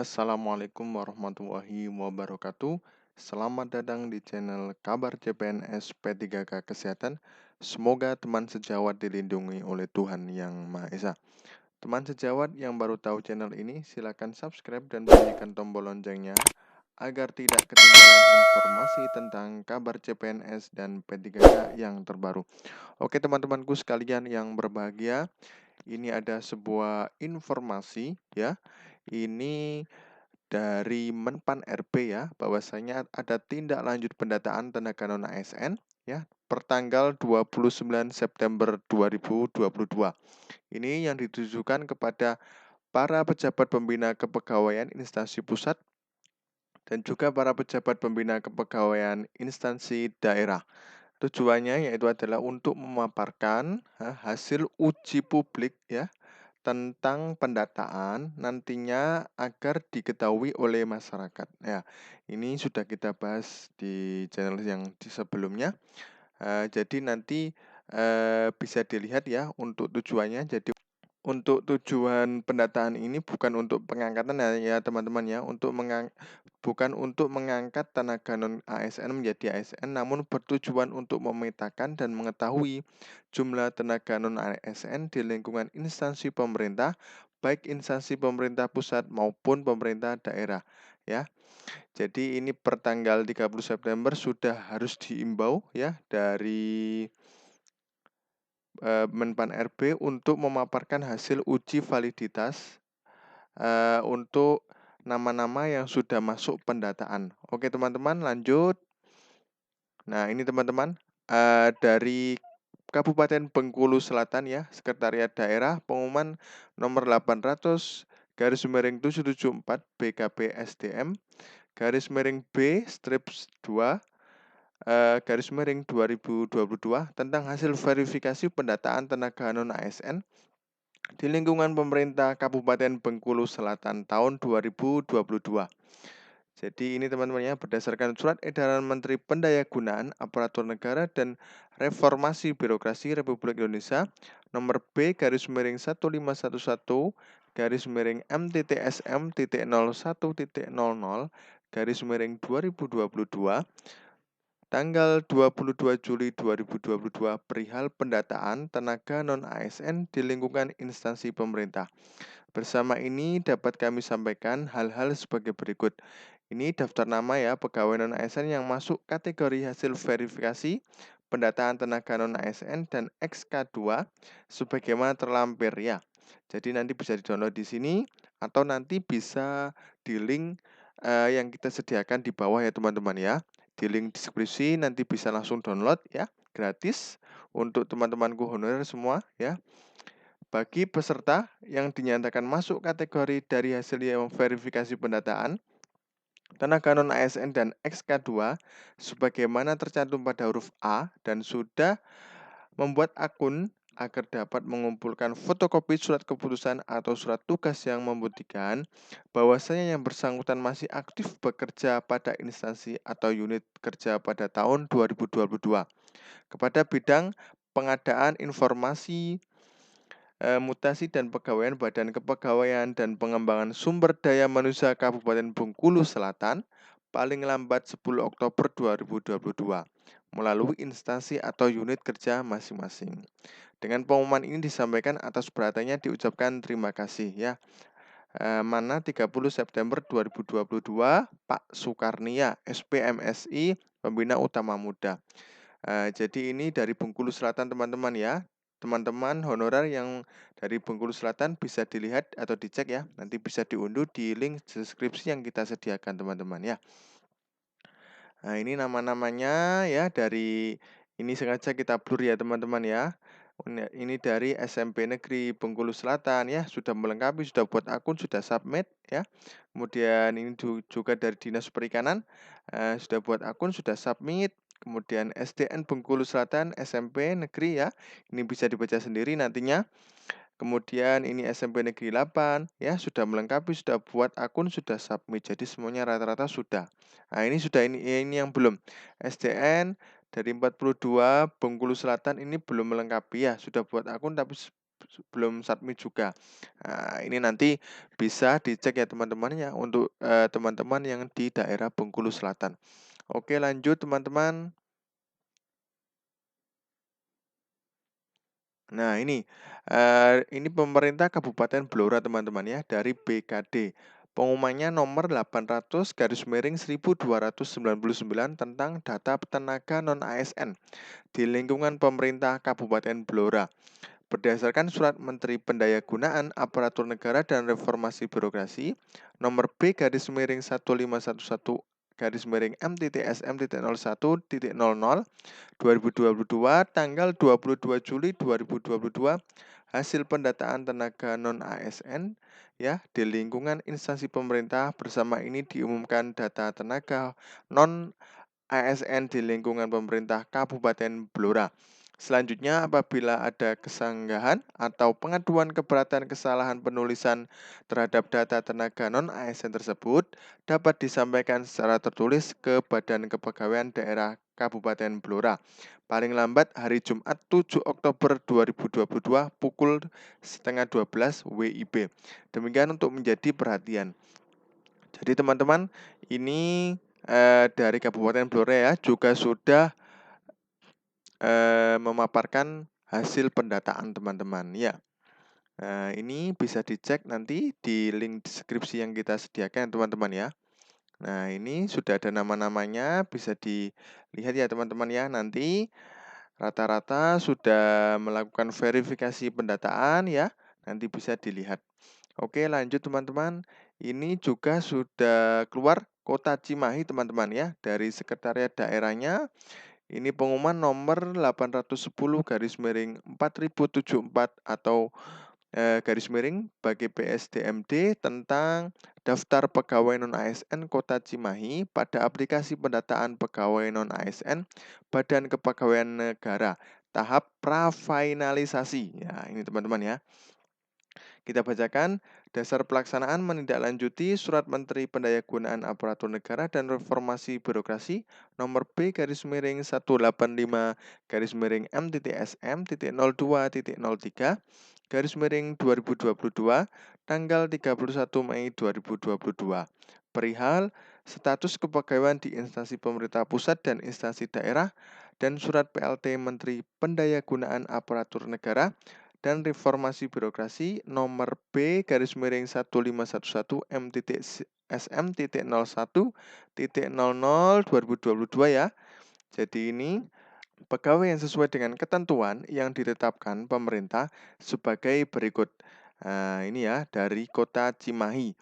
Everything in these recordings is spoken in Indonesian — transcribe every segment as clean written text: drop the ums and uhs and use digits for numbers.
Assalamualaikum warahmatullahi wabarakatuh. Selamat datang di channel Kabar CPNS P3K Kesehatan. Semoga teman sejawat dilindungi oleh Tuhan Yang Maha Esa. Teman sejawat yang baru tahu channel ini, silakan subscribe dan bunyikan tombol loncengnya agar tidak ketinggalan informasi tentang kabar CPNS dan P3K yang terbaru. Oke teman-temanku sekalian yang berbahagia, ini ada sebuah informasi ya. Ini dari Menpan RB ya, bahwasanya ada tindak lanjut pendataan tenaga non ASN ya, pertanggal 29 September 2022. Ini yang ditujukan kepada para pejabat pembina kepegawaian instansi pusat dan juga para pejabat pembina kepegawaian instansi daerah. Tujuannya yaitu adalah untuk memaparkan hasil uji publik ya tentang pendataan nantinya agar diketahui oleh masyarakat. Ya, ini sudah kita bahas di channel yang sebelumnya. Jadi nanti bisa dilihat ya untuk tujuannya. Jadi untuk tujuan pendataan ini bukan untuk pengangkatan ya teman-teman ya, bukan untuk mengangkat tenaga non ASN menjadi ASN, namun bertujuan untuk memetakan dan mengetahui jumlah tenaga non ASN di lingkungan instansi pemerintah, baik instansi pemerintah pusat maupun pemerintah daerah ya. Jadi ini per tanggal 30 September sudah harus diimbau ya dari Menpan RB untuk memaparkan hasil uji validitas untuk nama-nama yang sudah masuk pendataan. Oke teman-teman, lanjut. Nah ini teman-teman, dari Kabupaten Bengkulu Selatan ya, Sekretariat Daerah pengumuman nomor 800 garis miring 774 BKP SDM garis miring B strip 2 garis miring 2022 tentang hasil verifikasi pendataan tenaga non ASN di lingkungan pemerintah Kabupaten Bengkulu Selatan tahun 2022. Jadi ini teman-teman ya, berdasarkan surat edaran Menteri Pendayagunaan Aparatur Negara dan Reformasi Birokrasi Republik Indonesia nomor B garis miring 1511 garis miring MTTSM.01.00 garis miring 2022 tanggal 22 Juli 2022 perihal pendataan tenaga non-ASN di lingkungan instansi pemerintah. Bersama ini dapat kami sampaikan hal-hal sebagai berikut. Ini daftar nama ya pegawai non-ASN yang masuk kategori hasil verifikasi pendataan tenaga non-ASN dan XK2 sebagaimana terlampir ya. Jadi nanti bisa di-download di sini atau nanti bisa di link yang kita sediakan di bawah ya teman-teman ya. Di link deskripsi nanti bisa langsung download ya, gratis untuk teman-temanku honorer semua ya. Bagi peserta yang dinyatakan masuk kategori dari hasil yang verifikasi pendataan tenaga non ASN dan XK2 sebagaimana tercantum pada huruf A dan sudah membuat akun agar dapat mengumpulkan fotokopi surat keputusan atau surat tugas yang membuktikan bahwasanya yang bersangkutan masih aktif bekerja pada instansi atau unit kerja pada tahun 2022 kepada bidang pengadaan informasi, mutasi dan pegawaian Badan Kepegawaian dan Pengembangan Sumber Daya Manusia Kabupaten Bengkulu Selatan paling lambat 10 Oktober 2022 melalui instansi atau unit kerja masing-masing. Dengan pengumuman ini disampaikan atas perhatiannya diucapkan terima kasih ya. Mana 30 September 2022 Pak Sukarnia SPMSI Pembina Utama Muda. Jadi ini dari Bengkulu Selatan teman-teman ya. Teman-teman honorer yang dari Bengkulu Selatan bisa dilihat atau dicek ya. Nanti bisa diunduh di link deskripsi yang kita sediakan teman-teman ya. Nah ini nama-namanya ya dari ini sengaja kita blur ya teman-teman ya. Ini dari SMP Negeri Bengkulu Selatan ya, sudah melengkapi, sudah buat akun, sudah submit ya. Kemudian ini juga dari Dinas Perikanan, sudah buat akun, sudah submit. Kemudian SDN Bengkulu Selatan SMP Negeri ya, ini bisa dibaca sendiri nantinya. Kemudian ini SMP Negeri 8 ya, sudah melengkapi, sudah buat akun, sudah submit. Jadi semuanya rata-rata sudah. Nah, ini sudah ini yang belum. SDN dari 42 Bengkulu Selatan ini belum melengkapi ya, sudah buat akun tapi belum submit juga. Nah, ini nanti bisa dicek ya teman-teman ya untuk teman-teman yang di daerah Bengkulu Selatan. Oke, lanjut teman-teman. Nah, ini pemerintah Kabupaten Blora teman-teman ya dari BKD. Pengumumannya nomor 800/1299 tentang data tenaga non-ASN di lingkungan pemerintah Kabupaten Blora. Berdasarkan Surat Menteri Pendayagunaan Aparatur Negara dan Reformasi Birokrasi nomor B/1511 M.SM.01.00 2022 tanggal 22 Juli 2022 hasil pendataan tenaga non-ASN ya di lingkungan instansi pemerintah. Bersama ini diumumkan data tenaga non-ASN di lingkungan pemerintah Kabupaten Blora. Selanjutnya, apabila ada kesanggahan atau pengaduan keberatan kesalahan penulisan terhadap data tenaga non-ASN tersebut, dapat disampaikan secara tertulis ke Badan Kepegawaian Daerah Kabupaten Blora. Paling lambat hari Jumat 7 Oktober 2022 pukul setengah 12 WIB. Demikian untuk menjadi perhatian. Jadi teman-teman, ini dari Kabupaten Blora ya juga sudah memaparkan hasil pendataan teman-teman ya. Ini bisa dicek nanti di link deskripsi yang kita sediakan teman-teman ya. Nah, ini sudah ada nama-namanya, bisa dilihat ya teman-teman ya. Nanti rata-rata sudah melakukan verifikasi pendataan ya. Nanti bisa dilihat. Oke, lanjut teman-teman. Ini juga sudah keluar Kota Cimahi teman-teman ya dari sekretariat daerahnya. Ini pengumuman nomor 810/4074 atau garis miring bagi PSDMD tentang daftar pegawai non-ASN Kota Cimahi pada aplikasi pendataan pegawai non-ASN Badan Kepegawaian Negara tahap prafinalisasi. Ya, ini teman-teman ya. Kita bacakan, dasar pelaksanaan menindaklanjuti Surat Menteri Pendayagunaan Aparatur Negara dan Reformasi Birokrasi nomor B/15-M.SM.02.03 tanggal 31 Mei 2022 perihal status kepegawaian di instansi pemerintah pusat dan instansi daerah dan Surat PLT Menteri Pendayagunaan Aparatur Negara dan Reformasi Birokrasi nomor B/1511 M.SM.01.00 2022 ya. Jadi ini pegawai yang sesuai dengan ketentuan yang ditetapkan pemerintah sebagai berikut. Nah, ini ya dari Kota Cimahi.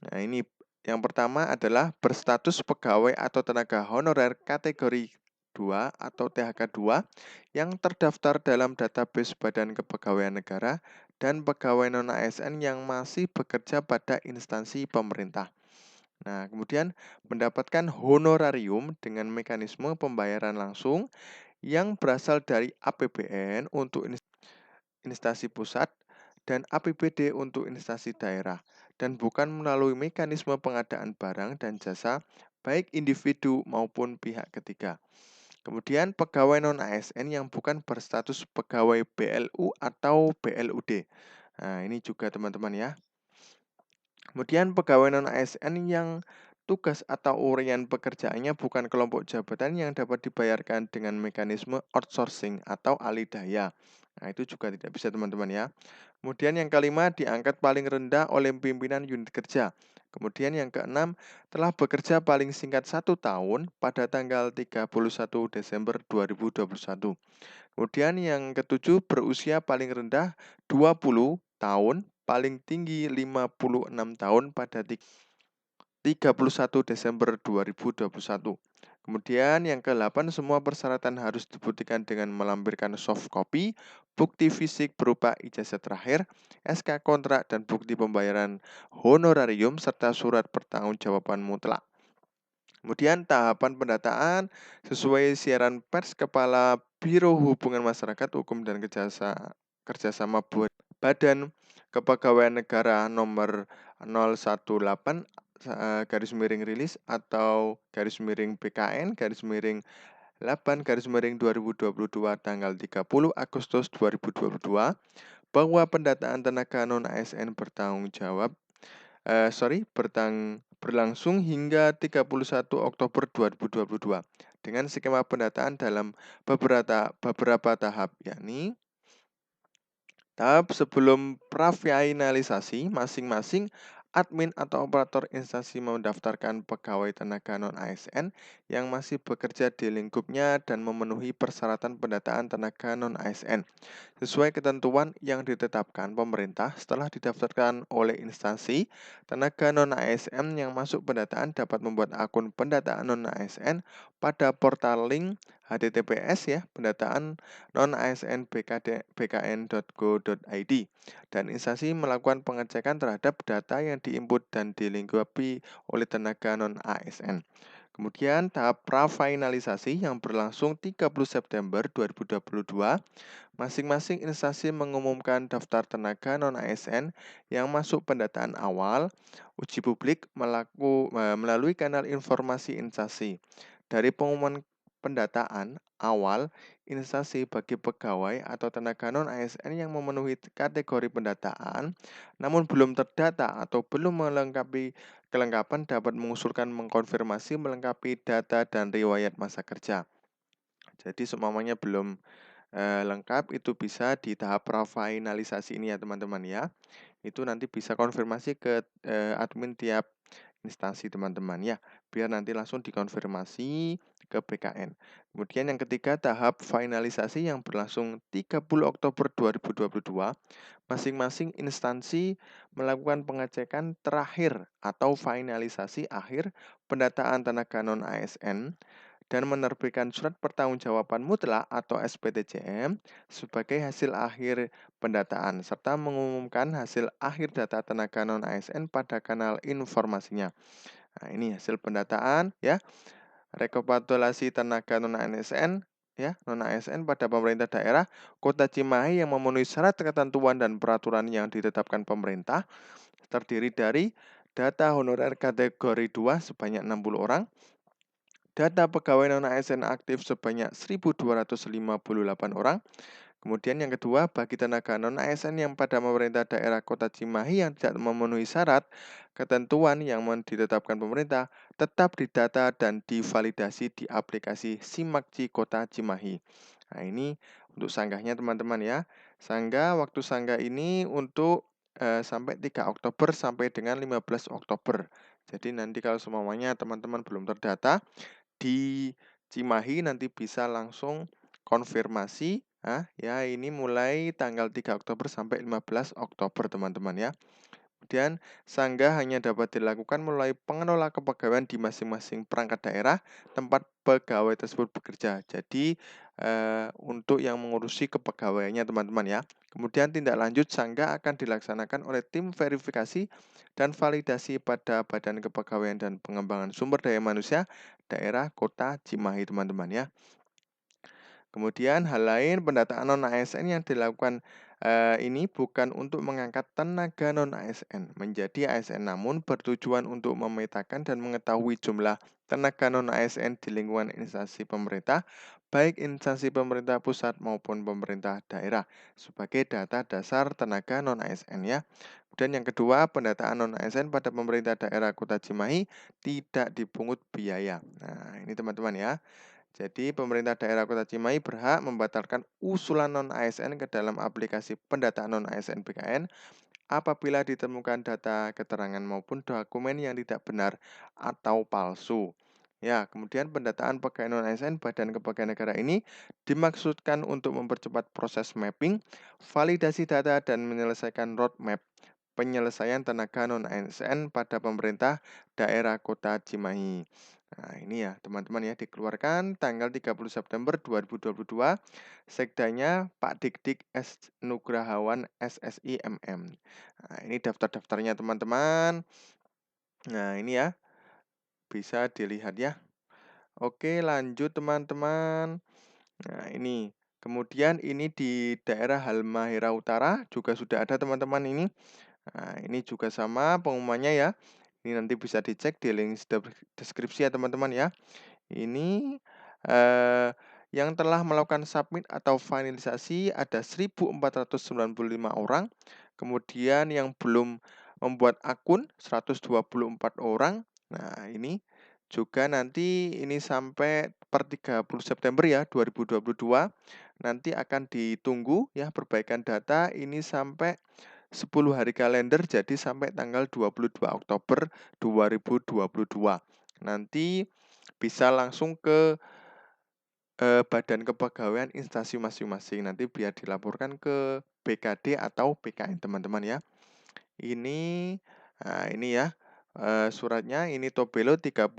Nah, ini yang pertama adalah berstatus pegawai atau tenaga honorer kategori 2 atau THK 2 yang terdaftar dalam database Badan Kepegawaian Negara dan pegawai non-ASN yang masih bekerja pada instansi pemerintah. Nah, kemudian mendapatkan honorarium dengan mekanisme pembayaran langsung yang berasal dari APBN untuk instansi pusat dan APBD untuk instansi daerah dan bukan melalui mekanisme pengadaan barang dan jasa baik individu maupun pihak ketiga. Kemudian pegawai non-ASN yang bukan berstatus pegawai BLU atau BLUD. Nah, ini juga teman-teman ya. Kemudian pegawai non-ASN yang tugas atau urian pekerjaannya bukan kelompok jabatan yang dapat dibayarkan dengan mekanisme outsourcing atau alih daya. Nah, itu juga tidak bisa teman-teman ya. Kemudian yang kelima, diangkat paling rendah oleh pimpinan unit kerja. Kemudian yang keenam, telah bekerja paling singkat 1 tahun pada tanggal 31 Desember 2021. Kemudian yang ketujuh, berusia paling rendah 20 tahun, paling tinggi 56 tahun pada 31 Desember 2021. Kemudian yang ke-8, semua persyaratan harus dibuktikan dengan melampirkan soft copy, bukti fisik berupa ijazah terakhir, SK kontrak, dan bukti pembayaran honorarium serta surat pertanggungjawaban mutlak. Kemudian tahapan pendataan sesuai siaran pers Kepala Biro Hubungan Masyarakat Hukum dan Kerjasama Badan Kepegawaian Negara nomor 018 garis miring rilis atau garis miring BKN garis miring 8 garis miring 2022 tanggal 30 Agustus 2022 bahwa pendataan tenaga non-ASN berlangsung hingga 31 Oktober 2022 dengan skema pendataan dalam beberapa tahap, yakni tahap sebelum prafinalisasi, masing-masing admin atau operator instansi mendaftarkan pegawai tenaga non-ASN yang masih bekerja di lingkupnya dan memenuhi persyaratan pendataan tenaga non-ASN sesuai ketentuan yang ditetapkan pemerintah. Setelah didaftarkan oleh instansi, tenaga non-ASN yang masuk pendataan dapat membuat akun pendataan non-ASN pada portal link https pendataan non-ASN bkn.go.id dan instansi melakukan pengecekan terhadap data yang diinput dan dilengkapi oleh tenaga non-ASN. Kemudian tahap prafinalisasi yang berlangsung 30 September 2022, masing-masing instansi mengumumkan daftar tenaga non-ASN yang masuk pendataan awal, uji publik melalui kanal informasi instansi. Dari pengumuman pendataan awal, instansi bagi pegawai atau tenaga non-ASN yang memenuhi kategori pendataan, namun belum terdata atau belum melengkapi kelengkapan dapat mengusulkan mengkonfirmasi melengkapi data dan riwayat masa kerja. Jadi seumpamanya belum lengkap itu bisa di tahap prafinalisasi ini ya teman-teman ya. Itu nanti bisa konfirmasi ke admin tiap instansi teman-teman ya, biar nanti langsung dikonfirmasi ke BKN. Kemudian yang ketiga, tahap finalisasi yang berlangsung 30 Oktober 2022, masing-masing instansi melakukan pengecekan terakhir atau finalisasi akhir pendataan tenaga non-ASN dan menerbitkan surat pertanggungjawaban mutlak atau SPTJM sebagai hasil akhir pendataan serta mengumumkan hasil akhir data tenaga non-ASN pada kanal informasinya. Nah, ini hasil pendataan ya. Rekapitulasi tenaga non-ASN non-ASN pada pemerintah daerah Kota Cimahi yang memenuhi syarat ketentuan dan peraturan yang ditetapkan pemerintah terdiri dari data honorer kategori 2 sebanyak 60 orang, data pegawai non-ASN aktif sebanyak 1.258 orang. Kemudian yang kedua, bagi tenaga non-ASN yang pada pemerintah daerah Kota Cimahi yang tidak memenuhi syarat ketentuan yang ditetapkan pemerintah, tetap didata dan divalidasi di aplikasi Simakci Kota Cimahi. Nah, ini untuk sanggahnya teman-teman ya. Waktu sanggah ini untuk sampai 3 Oktober sampai dengan 15 Oktober. Jadi nanti kalau semuanya teman-teman belum terdata, di Cimahi nanti bisa langsung konfirmasi ya ini mulai tanggal 3 Oktober sampai 15 Oktober teman-teman ya. Kemudian sanggah hanya dapat dilakukan melalui pengelola kepegawaian di masing-masing perangkat daerah tempat pegawai tersebut bekerja. Jadi untuk yang mengurusi kepegawaiannya teman-teman ya. Kemudian tindak lanjut sanggah akan dilaksanakan oleh tim verifikasi dan validasi pada Badan Kepegawaian dan Pengembangan Sumber Daya Manusia daerah Kota Cimahi teman-teman ya. Kemudian hal lain pendataan non-ASN yang dilakukan ini bukan untuk mengangkat tenaga non-ASN menjadi ASN, namun bertujuan untuk memetakan dan mengetahui jumlah tenaga non-ASN di lingkungan instansi pemerintah, baik instansi pemerintah pusat maupun pemerintah daerah, sebagai data dasar tenaga non-ASN ya. Kemudian yang kedua, pendataan non-ASN pada pemerintah daerah Kota Cimahi tidak dipungut biaya. Nah, ini teman-teman ya. Jadi pemerintah daerah Kota Cimahi berhak membatalkan usulan non-ASN ke dalam aplikasi pendataan non-ASN BKN apabila ditemukan data keterangan maupun dokumen yang tidak benar atau palsu. Ya, kemudian pendataan pegawai non-ASN Badan Kepegawaian Negara ini dimaksudkan untuk mempercepat proses mapping, validasi data, dan menyelesaikan roadmap penyelesaian tenaga non-ASN pada pemerintah daerah Kota Cimahi. Nah, ini ya teman-teman ya, dikeluarkan tanggal 30 September 2022. Sekdanya Pak Dik S. Nugrahawan SSI MM. Nah, ini daftar-daftarnya teman-teman. Nah, ini ya. Bisa dilihat ya. Oke, lanjut teman-teman. Nah, ini. Kemudian ini di daerah Halmahera Utara juga sudah ada teman-teman ini. Nah, ini juga sama pengumumannya ya. Ini nanti bisa dicek di link deskripsi ya teman-teman ya. Ini Yang telah melakukan submit atau finalisasi ada 1.495 orang. Kemudian yang belum membuat akun 124 orang. Nah, ini juga nanti ini sampai per 30 September ya 2022. Nanti akan ditunggu ya perbaikan data ini sampai 10 hari kalender jadi sampai tanggal 22 Oktober 2022. Nanti bisa langsung ke badan kepegawaian instansi masing-masing. Nanti biar dilaporkan ke BKD atau BKN teman-teman ya. Ini, nah ini ya, suratnya ini Tobelo 30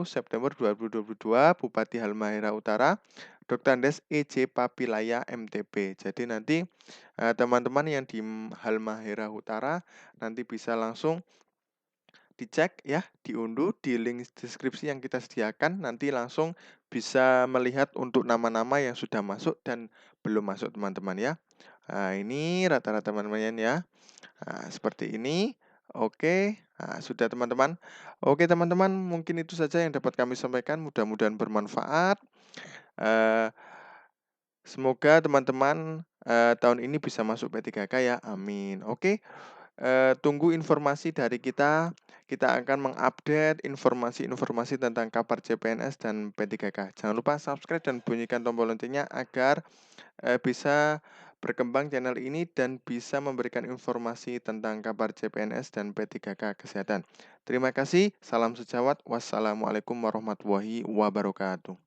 September 2022, Bupati Halmahera Utara, Dr. Andes EJ Papilaya MTP. Jadi nanti teman-teman yang di Halmahera Utara nanti bisa langsung dicek ya, diunduh di link deskripsi yang kita sediakan, nanti langsung bisa melihat untuk nama-nama yang sudah masuk dan belum masuk teman-teman ya. Nah, ini rata-rata teman-teman ya. Nah, seperti ini. Oke, nah, sudah teman-teman. Oke teman-teman, mungkin itu saja yang dapat kami sampaikan. Mudah-mudahan bermanfaat. Eh, Semoga teman-teman tahun ini bisa masuk P3K ya. Amin. Oke. Tunggu informasi dari kita. Kita akan mengupdate informasi-informasi tentang kabar CPNS dan P3K. Jangan lupa subscribe dan bunyikan tombol loncengnya agar bisa berkembang channel ini dan bisa memberikan informasi tentang kabar CPNS dan P3K kesehatan. Terima kasih. Salam sejawat. Wassalamualaikum warahmatullahi wabarakatuh.